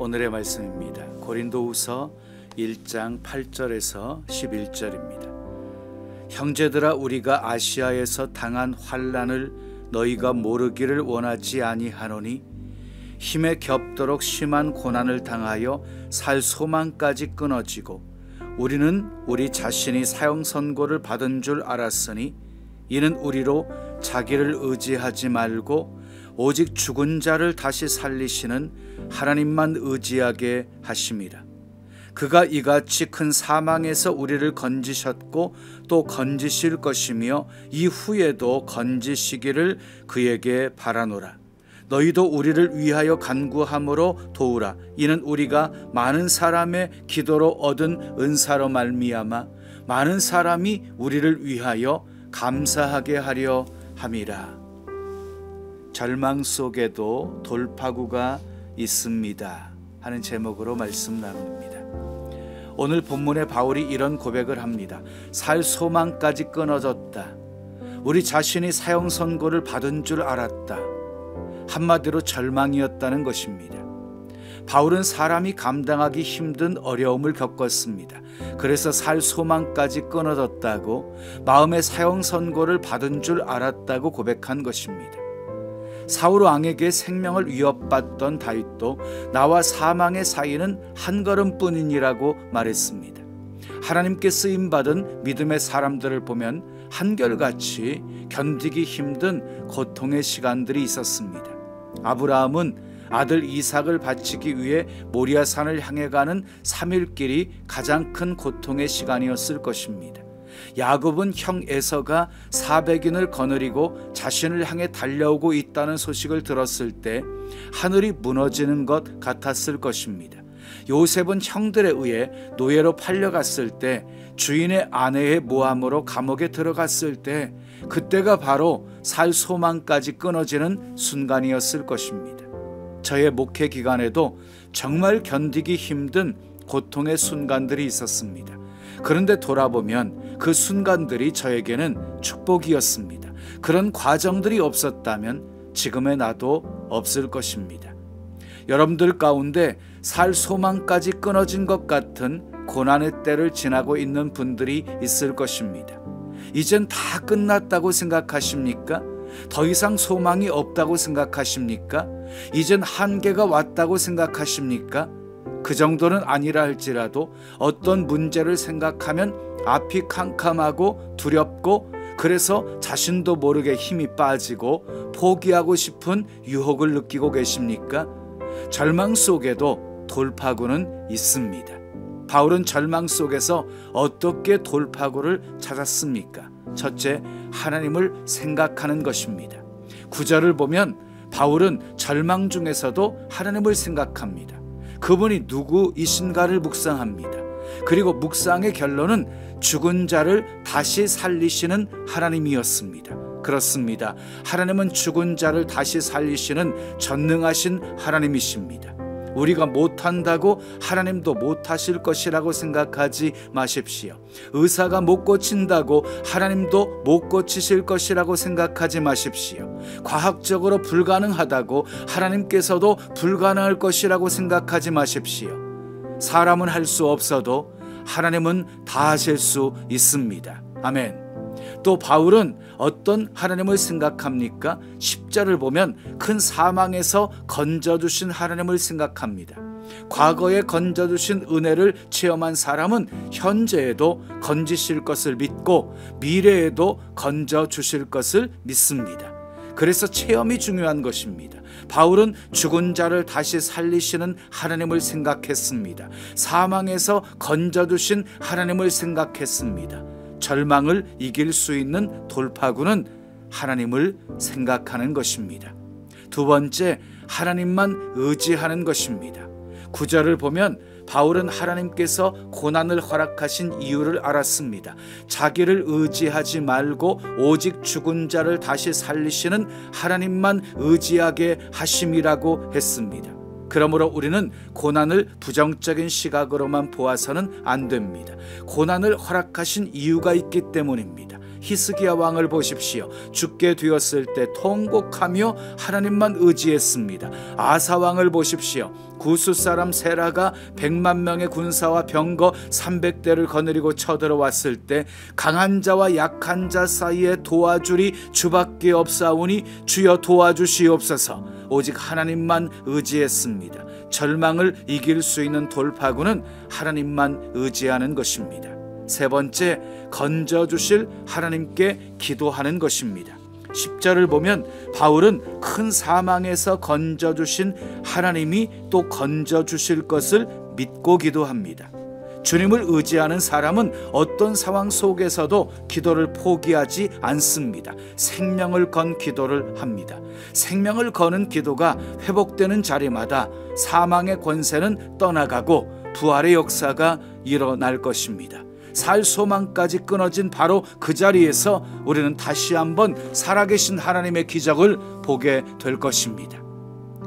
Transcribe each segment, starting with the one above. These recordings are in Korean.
오늘의 말씀입니다. 고린도후서 1장 8절에서 11절입니다. 형제들아, 우리가 아시아에서 당한 환난을 너희가 모르기를 원하지 아니하노니 힘에 겹도록 심한 고난을 당하여 살 소망까지 끊어지고 우리는 우리 자신이 사형 선고를 받은 줄 알았으니 이는 우리로 자기를 의지하지 말고 오직 죽은 자를 다시 살리시는 하나님만 의지하게 하심이라. 그가 이같이 큰 사망에서 우리를 건지셨고 또 건지실 것이며 이후에도 건지시기를 그에게 바라노라. 너희도 우리를 위하여 간구함으로 도우라. 이는 우리가 많은 사람의 기도로 얻은 은사로 말미암아 많은 사람이 우리를 위하여 감사하게 하려 함이라. 절망 속에도 돌파구가 있습니다 하는 제목으로 말씀 나눕니다. 오늘 본문에 바울이 이런 고백을 합니다. 살 소망까지 끊어졌다. 우리 자신이 사형 선고를 받은 줄 알았다. 한마디로 절망이었다는 것입니다. 바울은 사람이 감당하기 힘든 어려움을 겪었습니다. 그래서 살 소망까지 끊어졌다고, 마음의 사형 선고를 받은 줄 알았다고 고백한 것입니다. 사울 왕에게 생명을 위협받던 다윗도 나와 사망의 사이는 한 걸음뿐이니라고 말했습니다. 하나님께 쓰임받은 믿음의 사람들을 보면 한결같이 견디기 힘든 고통의 시간들이 있었습니다. 아브라함은 아들 이삭을 바치기 위해 모리아산을 향해 가는 3일길이 가장 큰 고통의 시간이었을 것입니다. 야곱은 형 에서가 400인을 거느리고 자신을 향해 달려오고 있다는 소식을 들었을 때 하늘이 무너지는 것 같았을 것입니다. 요셉은 형들에 의해 노예로 팔려갔을 때, 주인의 아내의 모함으로 감옥에 들어갔을 때, 그때가 바로 살 소망까지 끊어지는 순간이었을 것입니다. 저의 목회 기간에도 정말 견디기 힘든 고통의 순간들이 있었습니다. 그런데 돌아보면 그 순간들이 저에게는 축복이었습니다. 그런 과정들이 없었다면 지금의 나도 없을 것입니다. 여러분들 가운데 살 소망까지 끊어진 것 같은 고난의 때를 지나고 있는 분들이 있을 것입니다. 이젠 다 끝났다고 생각하십니까? 더 이상 소망이 없다고 생각하십니까? 이젠 한계가 왔다고 생각하십니까? 그 정도는 아니라 할지라도 어떤 문제를 생각하면 앞이 캄캄하고 두렵고, 그래서 자신도 모르게 힘이 빠지고 포기하고 싶은 유혹을 느끼고 계십니까? 절망 속에도 돌파구는 있습니다. 바울은 절망 속에서 어떻게 돌파구를 찾았습니까? 첫째, 하나님을 생각하는 것입니다. 9절을 보면 바울은 절망 중에서도 하나님을 생각합니다. 그분이 누구이신가를 묵상합니다. 그리고 묵상의 결론은 죽은 자를 다시 살리시는 하나님이었습니다. 그렇습니다. 하나님은 죽은 자를 다시 살리시는 전능하신 하나님이십니다. 우리가 못한다고 하나님도 못하실 것이라고 생각하지 마십시오. 의사가 못 고친다고 하나님도 못 고치실 것이라고 생각하지 마십시오. 과학적으로 불가능하다고 하나님께서도 불가능할 것이라고 생각하지 마십시오. 사람은 할 수 없어도 하나님은 다 하실 수 있습니다. 아멘. 또 바울은 어떤 하나님을 생각합니까? 10절을 보면 큰 사망에서 건져주신 하나님을 생각합니다. 과거에 건져주신 은혜를 체험한 사람은 현재에도 건지실 것을 믿고 미래에도 건져주실 것을 믿습니다. 그래서 체험이 중요한 것입니다. 바울은 죽은 자를 다시 살리시는 하나님을 생각했습니다. 사망에서 건져주신 하나님을 생각했습니다. 절망을 이길 수 있는 돌파구는 하나님을 생각하는 것입니다. 두 번째, 하나님만 의지하는 것입니다. 9절을 보면 바울은 하나님께서 고난을 허락하신 이유를 알았습니다. 자기를 의지하지 말고 오직 죽은 자를 다시 살리시는 하나님만 의지하게 하심이라고 했습니다. 그러므로 우리는 고난을 부정적인 시각으로만 보아서는 안 됩니다. 고난을 허락하신 이유가 있기 때문입니다. 히스기야 왕을 보십시오. 죽게 되었을 때 통곡하며 하나님만 의지했습니다. 아사 왕을 보십시오. 구스 사람 세라가 100만 명의 군사와 병거 300대를 거느리고 쳐들어왔을 때 강한 자와 약한 자 사이에 도와줄이 주밖에 없사오니 주여 도와주시옵소서. 오직 하나님만 의지했습니다. 절망을 이길 수 있는 돌파구는 하나님만 의지하는 것입니다. 세 번째, 건져주실 하나님께 기도하는 것입니다. 10절을 보면 바울은 큰 사망에서 건져주신 하나님이 또 건져주실 것을 믿고 기도합니다. 주님을 의지하는 사람은 어떤 상황 속에서도 기도를 포기하지 않습니다. 생명을 건 기도를 합니다. 생명을 거는 기도가 회복되는 자리마다 사망의 권세는 떠나가고 부활의 역사가 일어날 것입니다. 살 소망까지 끊어진 바로 그 자리에서 우리는 다시 한번 살아계신 하나님의 기적을 보게 될 것입니다.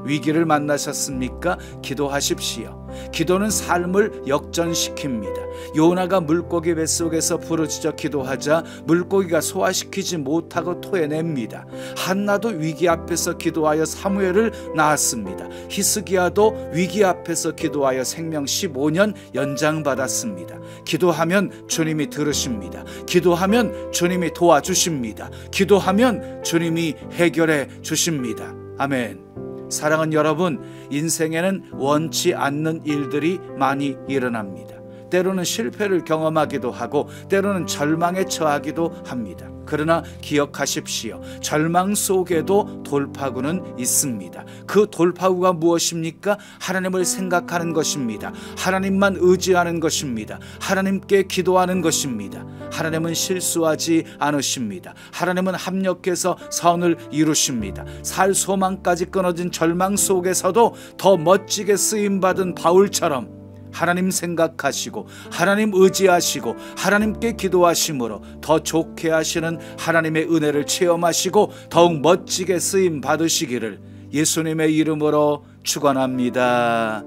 위기를 만나셨습니까? 기도하십시오. 기도는 삶을 역전시킵니다. 요나가 물고기 뱃속에서 부르짖어 기도하자 물고기가 소화시키지 못하고 토해냅니다. 한나도 위기 앞에서 기도하여 사무엘을 낳았습니다. 히스기야도 위기 앞에서 기도하여 생명 15년 연장받았습니다. 기도하면 주님이 들으십니다. 기도하면 주님이 도와주십니다. 기도하면 주님이 해결해 주십니다. 아멘. 사랑하는 여러분, 인생에는 원치 않는 일들이 많이 일어납니다. 때로는 실패를 경험하기도 하고 때로는 절망에 처하기도 합니다. 그러나 기억하십시오. 절망 속에도 돌파구는 있습니다. 그 돌파구가 무엇입니까? 하나님을 생각하는 것입니다. 하나님만 의지하는 것입니다. 하나님께 기도하는 것입니다. 하나님은 실수하지 않으십니다. 하나님은 합력해서 선을 이루십니다. 살 소망까지 끊어진 절망 속에서도 더 멋지게 쓰임받은 바울처럼 하나님 생각하시고 하나님 의지하시고 하나님께 기도하심으로 더 좋게 하시는 하나님의 은혜를 체험하시고 더욱 멋지게 쓰임 받으시기를 예수님의 이름으로 축원합니다.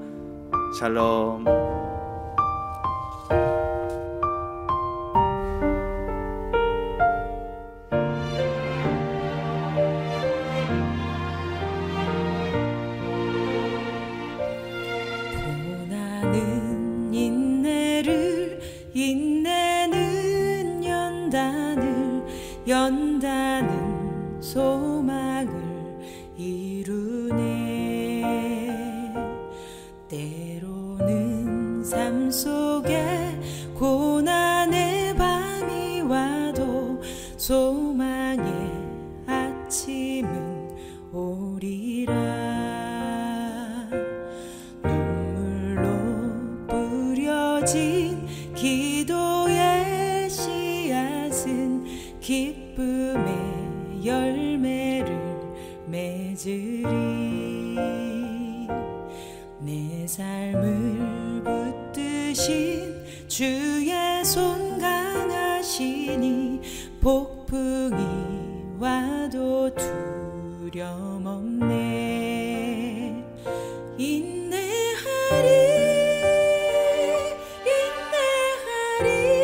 샬롬. 인내는 연다는 소망을 이루네. 때로는 삶 속에 고난의 밤이 와도 소망의 아침은 오리라. 눈물로 뿌려진 기도의 씨앗은 기쁨의 열매를 맺으리. 내 삶을 붙드신 주의 손 강하시니 폭풍이 와도 두려움 없네. 인내하리 인내하리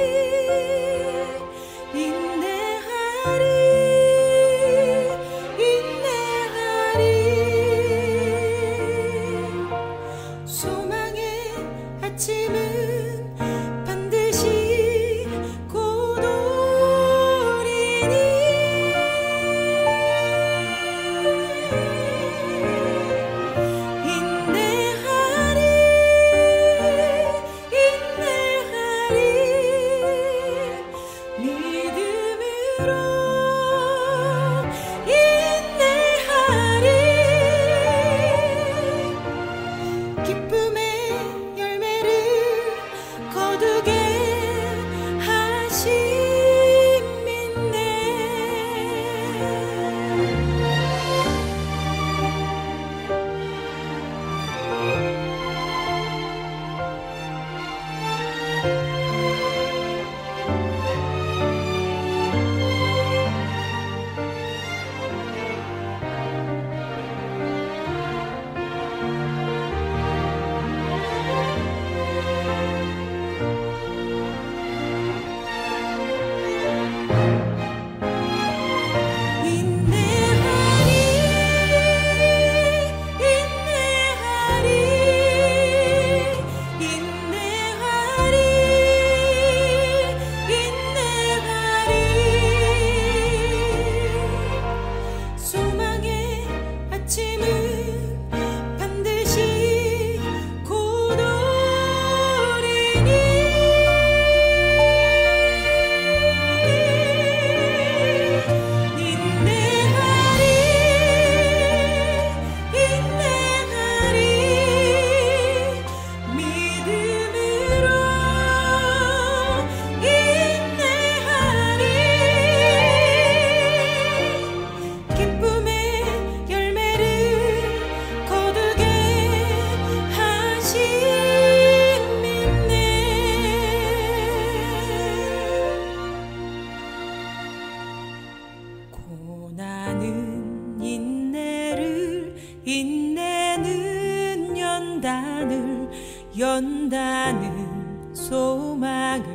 평안을 연다는 소망을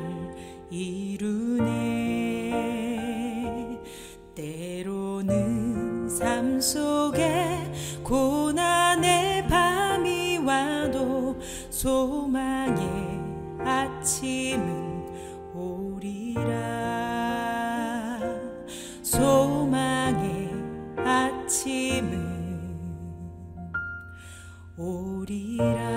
이루네. 때로는 삶 속에 고난의 밤이 와도 소망의 아침은 오리라. 소망의 아침은 오리라.